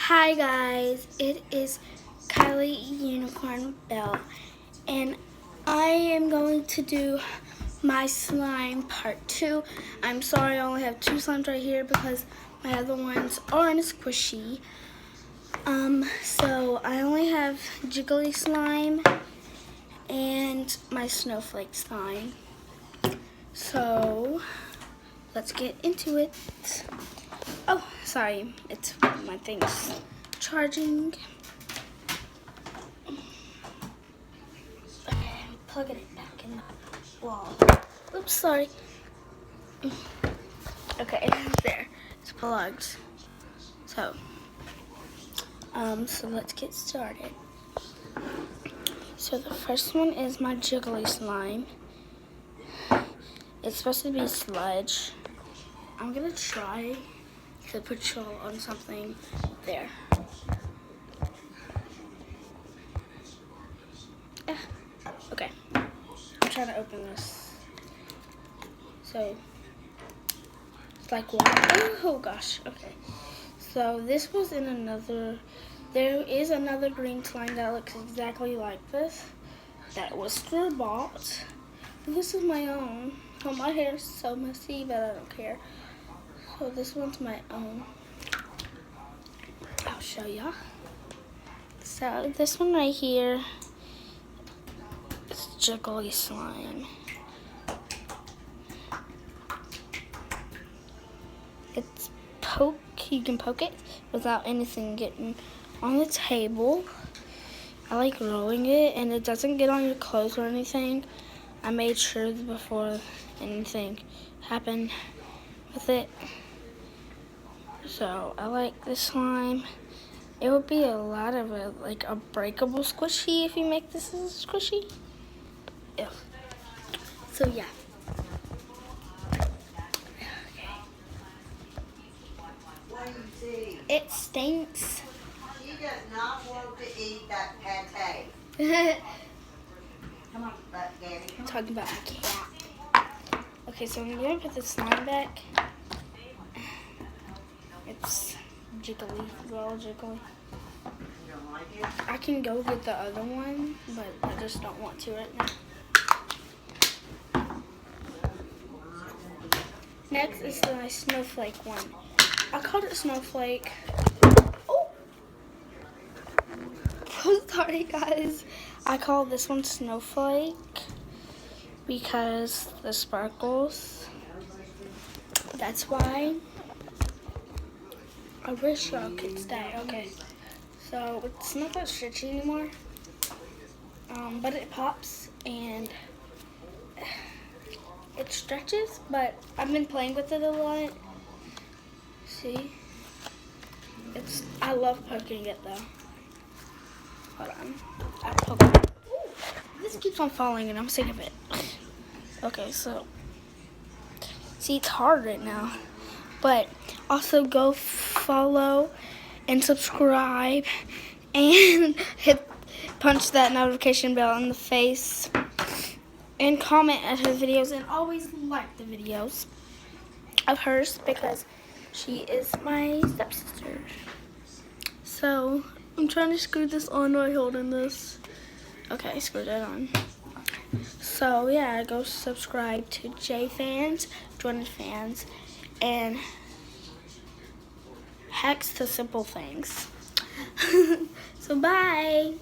Hi guys, it is Kylie Unicorn Bell, and I am going to do my slime part 2. I'm sorry I only have 2 slimes right here because my other ones aren't squishy. So I only have jiggly slime and my snowflake slime. So let's get into it. Oh, sorry, it's my thing's charging. Okay, I'm plugging it back in the wall. Oops, sorry. Okay, there, it's plugged. So let's get started. So the first one is my jiggly slime. It's supposed to be sludge. I'm gonna try to put it on something there. Okay, I'm trying to open this. So it's like water. Oh gosh. Okay. So this was in another. There is another green slime that looks exactly like this. That was store-bought. This is my own. Oh, my hair is so messy, but I don't care. So this one's my own. I'll show y'all. So this one right here is jiggly slime. It's you can poke it without anything getting on the table. I like rolling it, and it doesn't get on your clothes or anything. I made sure before anything happened with it. So I like this slime. It would be a lot of a breakable squishy if you make this as a squishy. Yeah. So yeah. It stinks. She does not want to eat that pate. Come on, Gabby. I'm talking about my cat. Okay, so I'm going to put the slime back. It's jiggly, real jiggly. You don't like it? I can go get the other one, but I just don't want to right now. Next is my snowflake one. I called it snowflake. Oh! I'm sorry guys. I call this one snowflake because the sparkles. That's why. I wish y'all could stay. Okay. So it's not that stretchy anymore. But it pops and it stretches, but I've been playing with it a lot. See? I love poking it though. Hold on. I poke it. Ooh, this keeps on falling and I'm sick of it. Okay, so see, it's hard right now. But also go follow and subscribe and punch that notification bell in the face and comment at her videos and always like the videos of hers because she is my stepsister. So I'm trying to screw this on while holding this. Okay, I screwed it on. So yeah, go subscribe to J Fans, Jordan Fans, and Hacks to Simple Things. So bye.